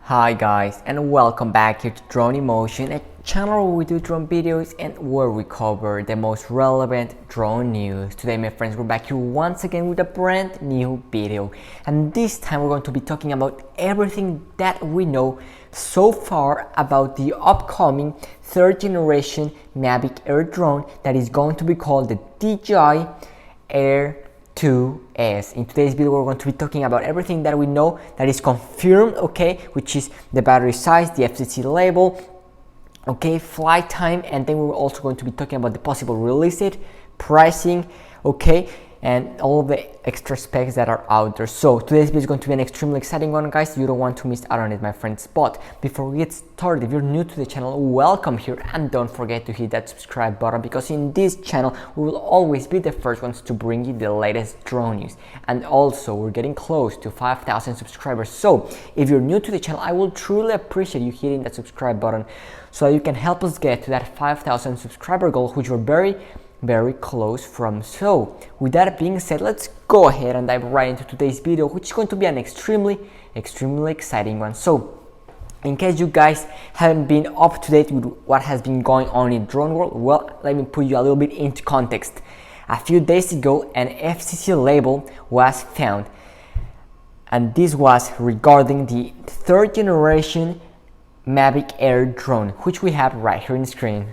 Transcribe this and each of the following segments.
Hi guys, and welcome back here to Drone Emotion, a channel where we do drone videos and where we cover the most relevant drone news. Today my friends, we're back here once again with a brand new video, and this time we're going to be talking about everything that we know so far about the upcoming third generation Mavic Air drone that is going to be called the DJI Air 2S. In today's video we're going to be talking about everything that we know that is confirmed, okay, which is the battery size, the FCC label, okay, flight time, and then we're also going to be talking about the possible release date, pricing, okay, and all the extra specs that are out there. So today's video is going to be an extremely exciting one, guys. You don't want to miss out on it, my friends. But before we get started, if you're new to the channel, welcome here, and don't forget to hit that subscribe button, because in this channel we will always be the first ones to bring you the latest drone news. And also we're getting close to 5,000 subscribers, so if you're new to the channel, I will truly appreciate you hitting that subscribe button so that you can help us get to that 5,000 subscriber goal, which we're very close from. So with that being said, let's go ahead and dive right into today's video, which is going to be an extremely exciting one. So in case you guys haven't been up to date with what has been going on in drone world, well, let me put you a little bit into context. A few days ago, an FCC label was found, and this was regarding the third generation Mavic Air drone, which we have right here on the screen.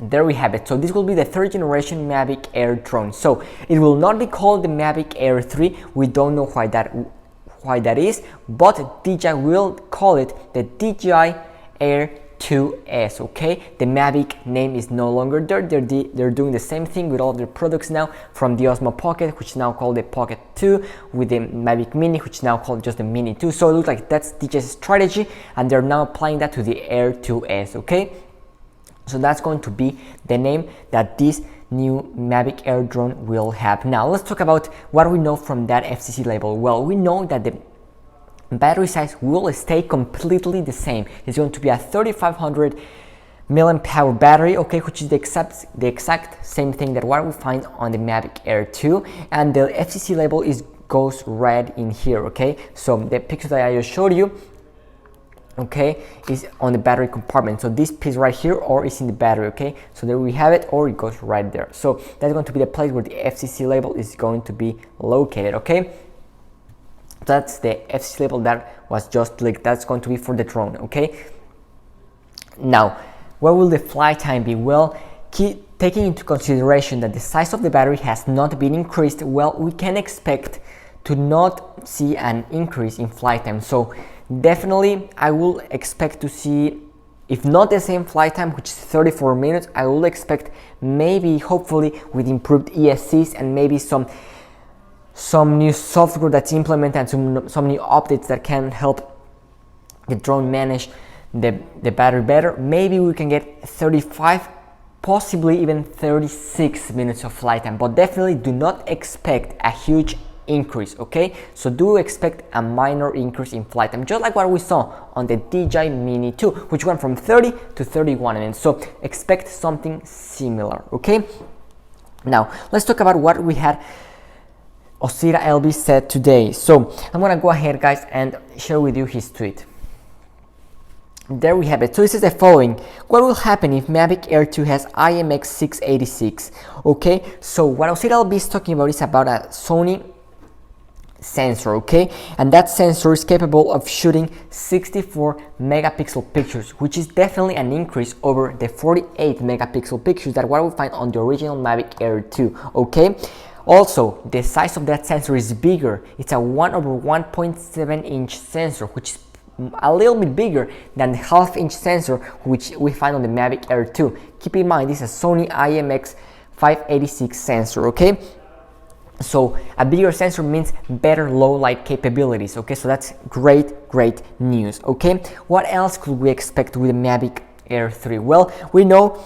There we have it. So this will be the third generation Mavic Air drone. So it will not be called the Mavic Air 3. We don't know why that is, but DJI will call it the DJI Air 2S, okay? The Mavic name is no longer there. They're doing the same thing with all their products now, from the Osmo Pocket, which is now called the Pocket 2, with the Mavic Mini, which is now called just the Mini 2. So it looks like that's DJI's strategy, and they're now applying that to the Air 2S, okay? So that's going to be the name that this new Mavic Air drone will have. Now let's talk about what we know from that FCC label. Well, we know that the battery size will stay completely the same. It's going to be a 3500 milliamp hour battery, okay, which is the exact same thing that what we find on the Mavic Air 2, and the FCC label goes red in here, okay? So the picture that I just showed you, okay, is on the battery compartment. So this piece right here, or is in the battery, okay? So there we have it, or it goes right there. So that's going to be the place where the FCC label is going to be located, okay? That's the FCC label that was just leaked. That's going to be for the drone, okay? Now, what will the flight time be? Well, taking into consideration that the size of the battery has not been increased, well, we can expect to not see an increase in flight time. So definitely I will expect to see, if not the same flight time, which is 34 minutes, I will expect maybe, hopefully, with improved ESCs and maybe some new software that's implemented and some new updates that can help the drone manage the battery better, maybe we can get 35, possibly even 36 minutes of flight time. But definitely do not expect a huge increase, okay? So do expect a minor increase in flight time, just like what we saw on the DJI Mini 2, which went from 30 to 31 minutes. So expect something similar, okay? Now let's talk about what we had Osira LB said today. So I'm gonna go ahead, guys, and share with you his tweet. There we have it. So it says the following: what will happen if Mavic Air 2 has IMX 686? Okay, so what Osira LB is talking about is about a Sony sensor, okay, and that sensor is capable of shooting 64 megapixel pictures, which is definitely an increase over the 48 megapixel pictures that what we find on the original Mavic Air 2, okay? Also, the size of that sensor is bigger. It's a 1/1.7 inch sensor, which is a little bit bigger than the half-inch sensor which we find on the Mavic Air 2. Keep in mind, this is a Sony IMX 586 sensor, okay? So a bigger sensor means better low light capabilities, okay? So that's great news, okay? What else could we expect with the Mavic Air 3? Well, we know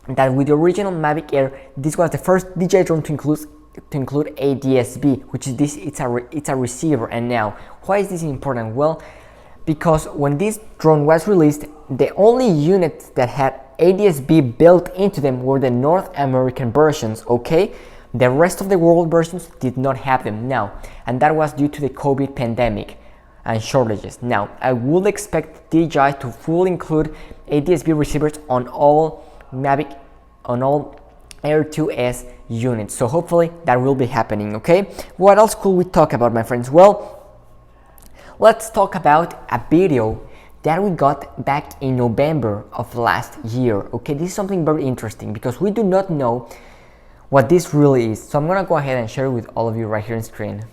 that with the original Mavic Air, this was the first DJI drone to include ADS-B, which is this, it's a receiver. And now, why is this important? Well, because when this drone was released, the only units that had ADS-B built into them were the North American versions, okay? The rest of the world versions did not have them now, and that was due to the COVID pandemic. and shortages. Now, I would expect DJI to fully include ADS-B receivers on all Mavic, on all Air 2S units. So hopefully that will be happening, okay? What else could we talk about, my friends? Well, let's talk about a video that we got back in November of last year, okay? This is something very interesting because we do not know what this really is. So I'm gonna go ahead and share it with all of you right here on screen.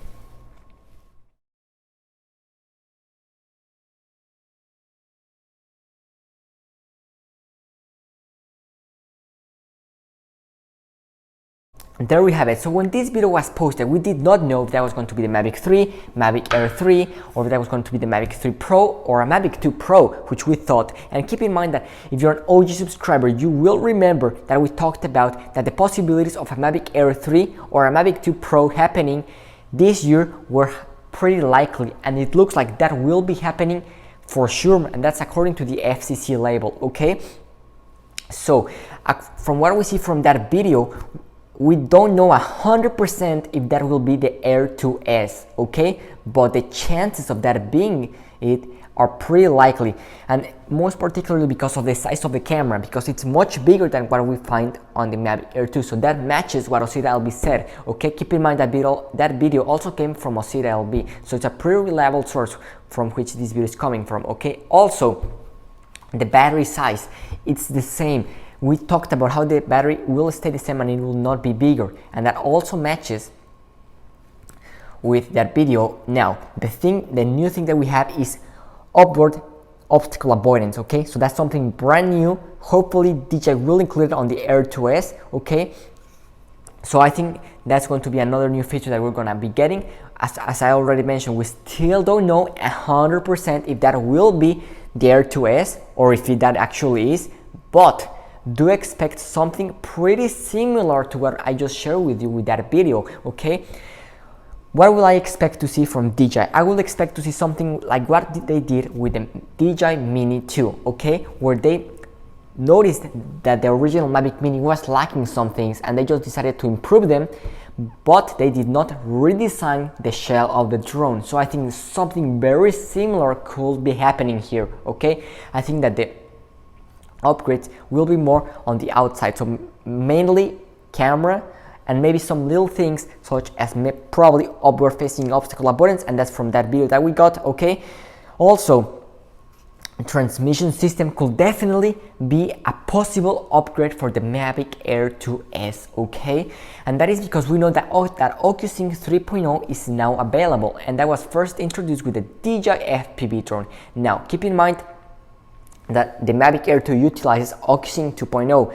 There we have it. So when this video was posted, we did not know if that was going to be the Mavic 3, Mavic Air 3, or if that was going to be the Mavic 3 Pro or a Mavic 2 Pro, which we thought. And keep in mind that if you're an OG subscriber, you will remember that we talked about that the possibilities of a Mavic Air 3 or a Mavic 2 Pro happening this year were pretty likely, and it looks like that will be happening for sure, and that's according to the FCC label, okay? So from what we see from that video, we don't know 100% if that will be the Air 2S, okay? But the chances of that being it are pretty likely, and most particularly because of the size of the camera, because it's much bigger than what we find on the Mavic Air 2. So that matches what Osita LB said, okay? Keep in mind that video also came from Osita LB, so it's a pretty reliable source from which this video is coming from, okay? Also, the battery size, it's the same. We talked about how the battery will stay the same and it will not be bigger, and that also matches with that video. Now, the new thing that we have is upward optical avoidance, okay? So that's something brand new. Hopefully DJI will include it on the Air 2S, okay? So I think that's going to be another new feature that we're gonna be getting. As I already mentioned, we still don't know 100% if that will be the Air 2S or if that actually is, but do expect something pretty similar to what I just shared with you with that video, okay? What will I expect to see from DJI? I will expect to see something like what they did with the DJI Mini 2, okay? Where they noticed that the original Mavic Mini was lacking some things and they just decided to improve them, but they did not redesign the shell of the drone. So I think something very similar could be happening here, okay? I think that the upgrades will be more on the outside, so mainly camera and maybe some little things such as probably upward facing optical avoidance, and that's from that video that we got, okay? Also, transmission system could definitely be a possible upgrade for the Mavic Air 2S, okay? And that is because we know that OcuSync 3.0 is now available, and that was first introduced with the DJI FPV drone. Now keep in mind that the Mavic Air 2 utilizes OcuSync 2.0,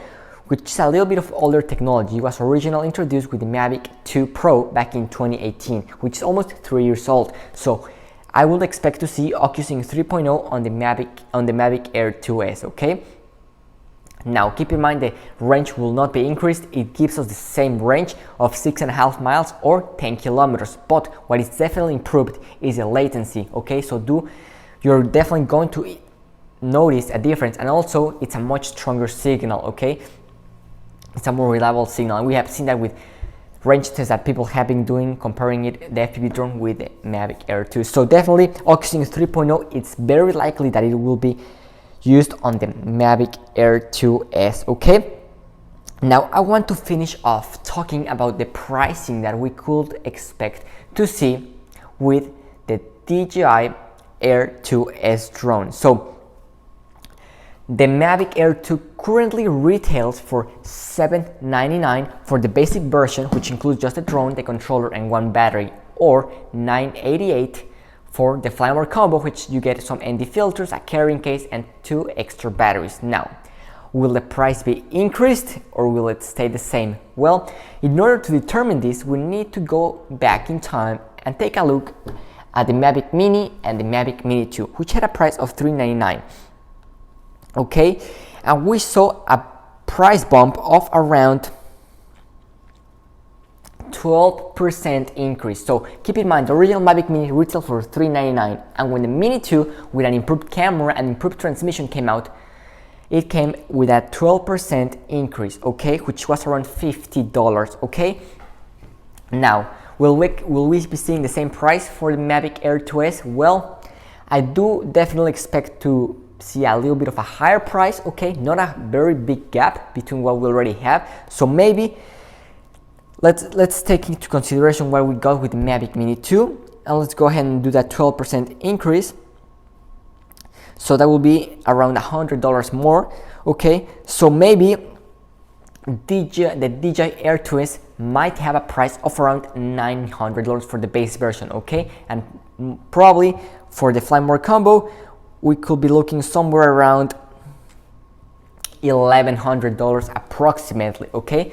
which is a little bit of older technology. It was originally introduced with the Mavic 2 Pro back in 2018, which is almost 3 years old. So I would expect to see OcuSync 3.0 on the Mavic Air 2S, okay? Now keep in mind the range will not be increased. It gives us the same range of 6.5 miles or 10 kilometers. But what is definitely improved is the latency, okay? So you're definitely going to notice a difference, and also it's a much stronger signal, okay? It's a more reliable signal, and we have seen that with range tests that people have been doing, comparing the FPV drone with the Mavic Air 2. So definitely OcuSync 3.0, it's very likely that it will be used on the Mavic Air 2S, okay? Now I want to finish off talking about the pricing that we could expect to see with the DJI Air 2S drone. So the Mavic Air 2 currently retails for $799 for the basic version, which includes just a drone, the controller, and one battery, or $988 for the Fly More combo, which you get some ND filters, a carrying case, and 2 extra batteries. Now, will the price be increased or will it stay the same? Well, in order to determine this, we need to go back in time and take a look at the Mavic Mini and the Mavic Mini 2, which had a price of $399. Okay, and we saw a price bump of around 12% increase. So keep in mind, the original Mavic Mini retailed for $399, and when the Mini 2 with an improved camera and improved transmission came out, it came with a 12% increase, okay, which was around $50, okay? Now, Will we be seeing the same price for the Mavic Air 2S? Well, I do definitely expect to see a little bit of a higher price, okay, not a very big gap between what we already have. So maybe let's take into consideration what we got with the Mavic Mini 2, and let's go ahead and do that 12% increase. So that will be around $100 more, okay. So maybe the DJI Air 2S might have a price of around $900 for the base version, okay, and probably for the Fly More combo we could be looking somewhere around $1,100 approximately, okay.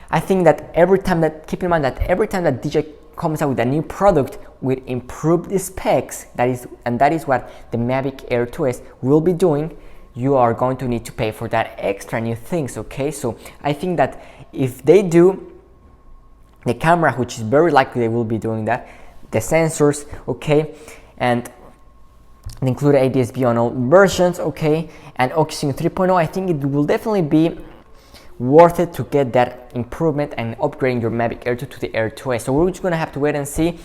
I think that keep in mind that every time that DJI comes out with a new product with improved specs, that is what the Mavic Air 2S will be doing, you are going to need to pay for that extra new things, okay. So I think that if they do the camera, which is very likely they will be doing that, the sensors, okay, and include ADS-B on all versions, okay, and Oxygen 3.0, I think it will definitely be worth it to get that improvement and upgrading your Mavic Air 2 to the Air 2S. So we're just gonna have to wait and see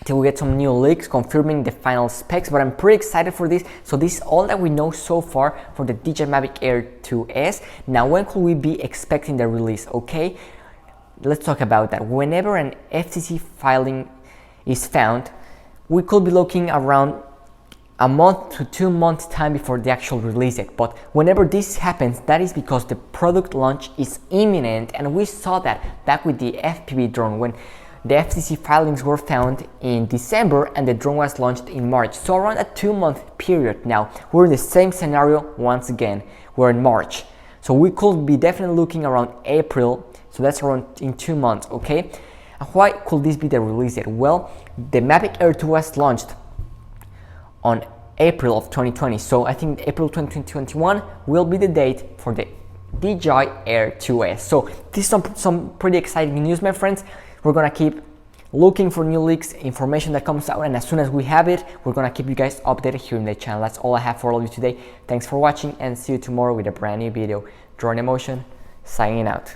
till we get some new leaks confirming the final specs, but I'm pretty excited for this. So this is all that we know so far for the DJI Mavic Air 2S. Now, when could we be expecting the release? Okay, let's talk about that. Whenever an FCC filing is found, we could be looking around a month to 2 months time before the actual release date. But whenever this happens, that is because the product launch is imminent, and we saw that back with the FPV drone when the FCC filings were found in December and the drone was launched in March. So around a 2-month period. Now we're in the same scenario once again. We're in March, so we could be definitely looking around April. So that's around in 2 months, okay. And why could this be the release date? Well, the Mavic Air 2 was launched on April of 2020, so I think April 2021 will be the date for the DJI Air 2S. So this is some pretty exciting news, my friends. We're gonna keep looking for new leaks, information that comes out, and as soon as we have it, we're gonna keep you guys updated here in the channel. That's all I have for all of you today. Thanks for watching, and see you tomorrow with a brand new video. Drone Emotion, signing out.